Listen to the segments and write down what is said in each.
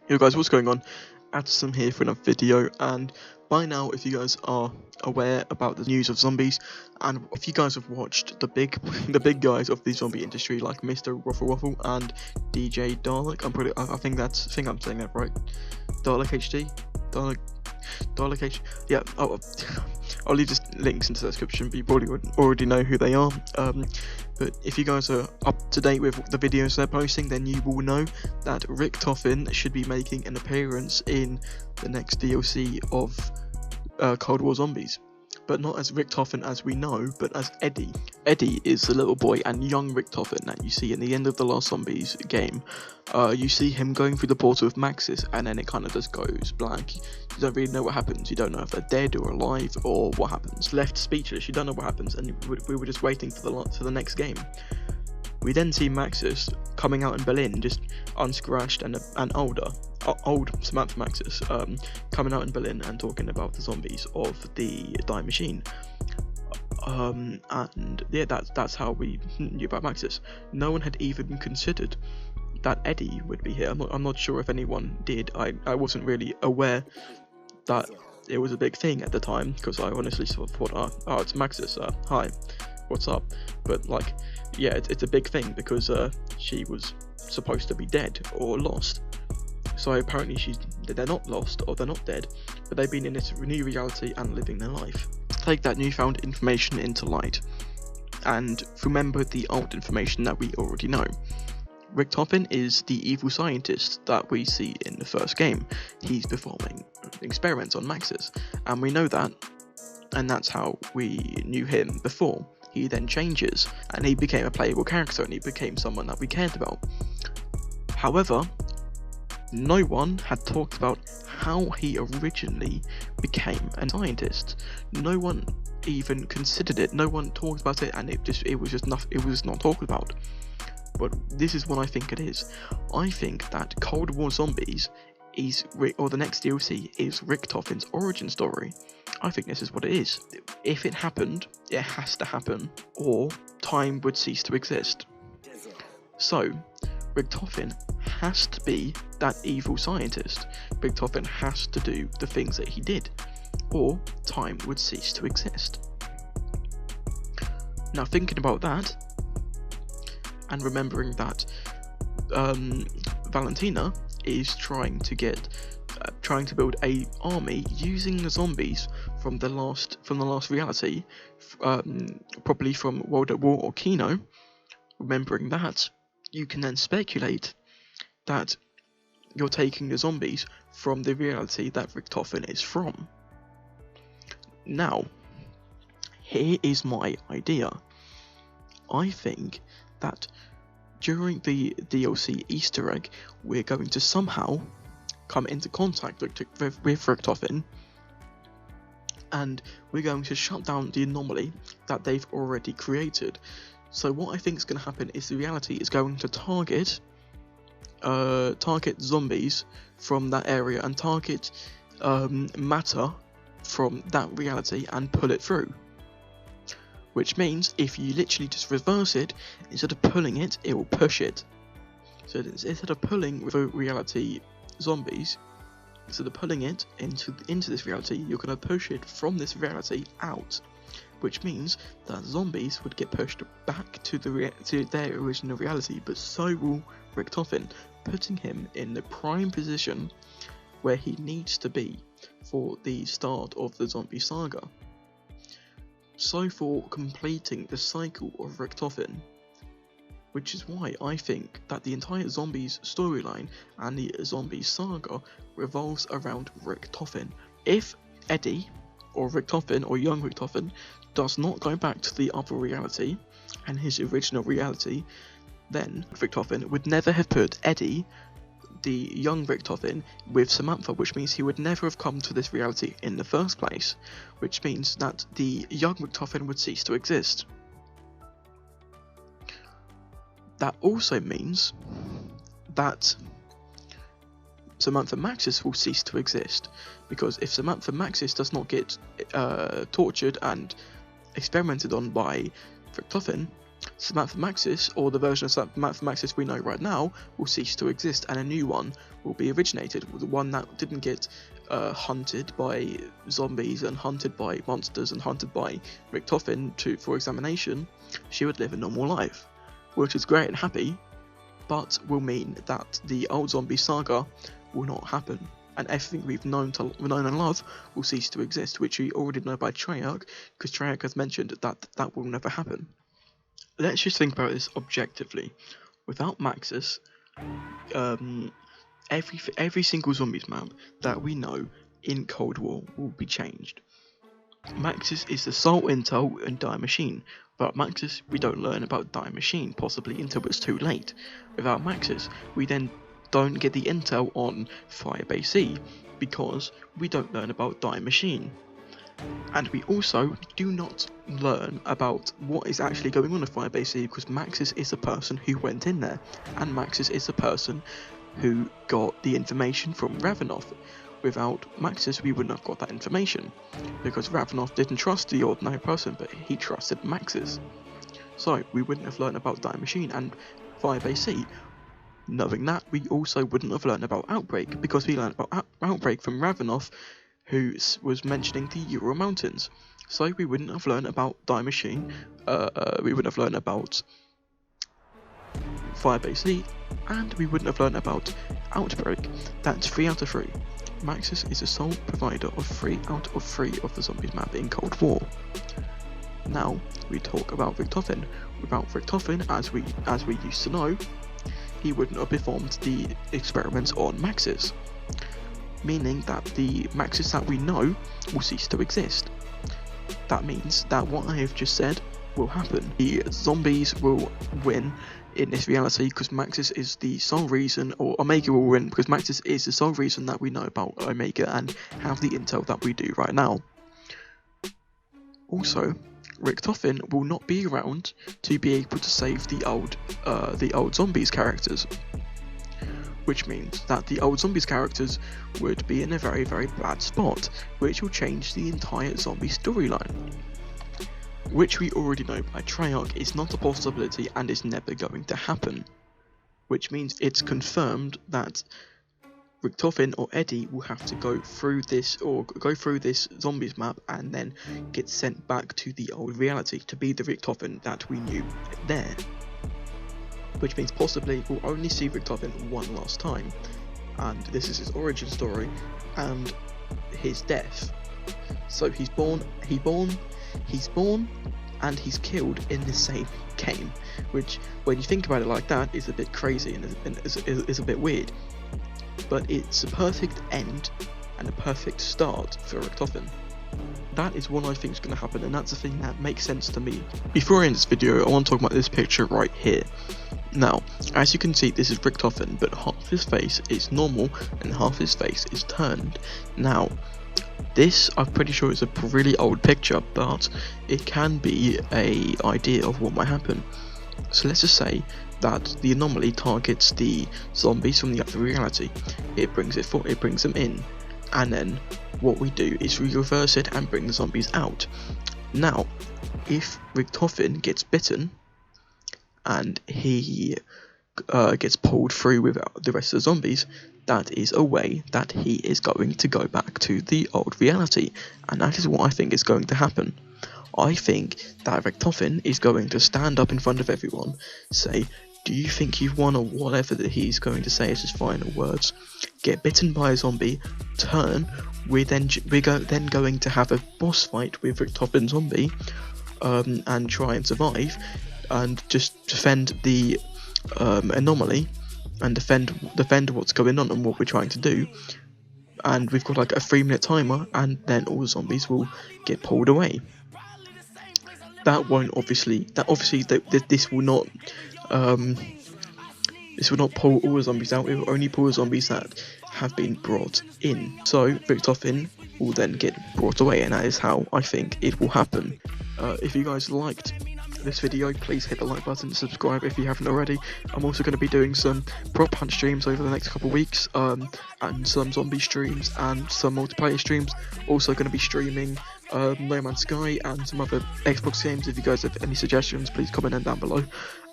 Yo guys, what's going on? Addison here for another video, and by now, if you guys are aware about the news of zombies, and if you guys have watched the big guys of the zombie industry like Mr. Ruffle Waffle and DJ Dalek, I think I'm saying that right. Dalek HD? Dalek HD? Yeah, I'll leave just links into the description, but you probably would already know who they are. But if you guys are up to date with the videos they're posting, then you will know that Richtofen should be making an appearance in the next DLC of Cold War Zombies. But not as Richtofen as we know, but as Eddie. Eddie is the little boy and young Richtofen that you see in the end of the last Zombies game. You see him going through the portal with Maxis, and then it kind of just goes blank. You don't really know what happens. You don't know if they're dead or alive or what happens. Left speechless. You don't know what happens, and we were just waiting for the next game. We then see Maxis coming out in Berlin, just unscratched and old Samantha Maxis, coming out in Berlin and talking about the zombies of the Die Machine. And yeah, that's how we knew about Maxis. No one had even considered that Eddie would be here. I'm not sure if anyone did. I wasn't really aware that it was a big thing at the time, because I honestly sort of thought, oh, it's Maxis. Hi, what's up? But like, yeah, it's a big thing because she was supposed to be dead or lost. So apparently they're not lost or they're not dead, but they've been in this new reality and living their life. Take that newfound information into light, and remember the old information that we already know. Richtofen is the evil scientist that we see in the first game. He's performing experiments on Maxis, and we know that, and that's how we knew him before. He then changes, and he became a playable character, and he became someone that we cared about. However, no one had talked about how he originally became a scientist. No one even considered it. No one talked about it, and it was not talked about. But this is what I think it is. I think that Cold War Zombies or the next DLC is Richtofen's origin story. I think this is what it is. If it happened, it has to happen, or time would cease to exist. So, Richtofen has to be that evil scientist. Richtofen has to do the things that he did, or time would cease to exist. Now, thinking about that, and remembering that Valentina is trying to build a army using the zombies from the last reality, probably from World at War or Kino. Remembering that, you can then speculate that you're taking the zombies from the reality that Richtofen is from. Now, here is my idea. I think that during the DLC Easter egg, we're going to somehow come into contact with Richtofen, and we're going to shut down the anomaly that they've already created. So what I think is going to happen is the reality is going to target zombies from that area and target matter from that reality and pull it through. Which means if you literally just reverse it, instead of pulling it, it will push it. So instead of pulling with reality zombies, instead of pulling it into this reality, you're going to push it from this reality out. Which means that zombies would get pushed back to their original reality, but so will Richtofen, putting him in the prime position where he needs to be for the start of the zombie saga. So for completing the cycle of Richtofen, which is why I think that the entire Zombies storyline and the Zombies saga revolves around Richtofen. If Eddie, or Richtofen, or young Richtofen, does not go back to the other reality and his original reality, then Richtofen would never have put Eddie, the young Richtofen, with Samantha, which means he would never have come to this reality in the first place, which means that the young Richtofen would cease to exist. That also means that Samantha Maxis will cease to exist, because if Samantha Maxis does not get tortured and experimented on by Richtofen, Samantha Maxis, or the version of Samantha Maxis we know right now, will cease to exist, and a new one will be originated. The one that didn't get hunted by zombies and hunted by monsters and hunted by Richtofen for examination. She would live a normal life, which is great and happy, but will mean that the old zombie saga will not happen, and everything we've known and love will cease to exist, which we already know by Treyarch, because Treyarch has mentioned that will never happen. Let's just think about this objectively. Without Maxis, every single zombies map that we know in Cold War will be changed. Maxis is the sole intel in Die Machine. Without Maxis, we don't learn about Die Machine, possibly until it's too late. Without Maxis, we then don't get the intel on Firebase C, because we don't learn about Die Machine. And we also do not learn about what is actually going on at Firebase C, because Maxis is the person who went in there, and Maxis is the person who got the information from Ravenov. Without Maxis, we wouldn't have got that information, because Ravenov didn't trust the ordinary person, but he trusted Maxis. So we wouldn't have learned about Die Machine and Firebase C. Knowing that, we also wouldn't have learned about Outbreak, because we learned about Outbreak from Ravenov, who was mentioning the Ural Mountains. So we wouldn't have learned about Die Machine, we wouldn't have learned about Firebase C, and we wouldn't have learned about Outbreak. That's 3 out of 3. Maxis is the sole provider of 3 out of 3 of the zombies map in Cold War. Now we talk about Richtofen. Without Richtofen, as we used to know, he wouldn't have performed the experiments on Maxis, meaning that the Maxis that we know will cease to exist. That means that what I have just said will happen. The zombies will win in this reality because Maxis is the sole reason, or Omega will win because Maxis is the sole reason that we know about Omega and have the intel that we do right now. Also, Richtofen will not be around to be able to save the old zombies characters, which means that the old zombies characters would be in a very, very bad spot, which will change the entire zombie storyline, which we already know by Treyarch is not a possibility and is never going to happen, which means it's confirmed that Richtofen or Eddie will have to go through this zombies map and then get sent back to the old reality to be the Richtofen that we knew there. Which means possibly we'll only see Richtofen one last time, and this is his origin story and his death. So he's born, and he's killed in the same game, which, when you think about it like that, is a bit crazy and is a bit weird. But it's a perfect end and a perfect start for Richtofen. That is what I think is going to happen, and that's the thing that makes sense to me. Before I end this video, I want to talk about this picture right here. Now, as you can see, this is Richtofen, but half his face is normal and half his face is turned. Now, this I'm pretty sure is a really old picture, but it can be an idea of what might happen. So let's just say that the anomaly targets the zombies from the other reality. It brings them in, and then what we do is we reverse it and bring the zombies out. Now, if Richtofen gets bitten and he gets pulled through with the rest of the zombies, that is a way that he is going to go back to the old reality, and that is what I think is going to happen. I think that Richtofen is going to stand up in front of everyone, say, "Do you think you've won?" or whatever that he's going to say as his final words, get bitten by a zombie, turn, we're then going to have a boss fight with Richtofen zombie, and try and survive, and just defend the anomaly, and defend what's going on and what we're trying to do. And we've got like a 3-minute timer, and then all the zombies will get pulled away. This will not pull all the zombies out. It will only pull the zombies that have been brought in. So Richtofen will then get brought away, and that is how I think it will happen. If you guys liked this video, please hit the like button and subscribe if you haven't already. I'm also going to be doing some prop hunt streams over the next couple of weeks, and some zombie streams and some multiplayer streams. Also going to be streaming No Man's Sky, and some other Xbox games. If you guys have any suggestions, please comment them down below.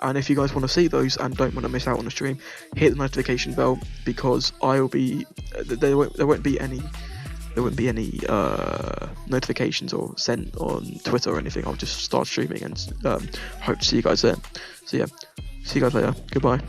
And if you guys want to see those and don't want to miss out on the stream, hit the notification bell, because I'll be there won't be any notifications or sent on Twitter or anything. I'll just start streaming and hope to see you guys there. So yeah, see you guys later. Goodbye.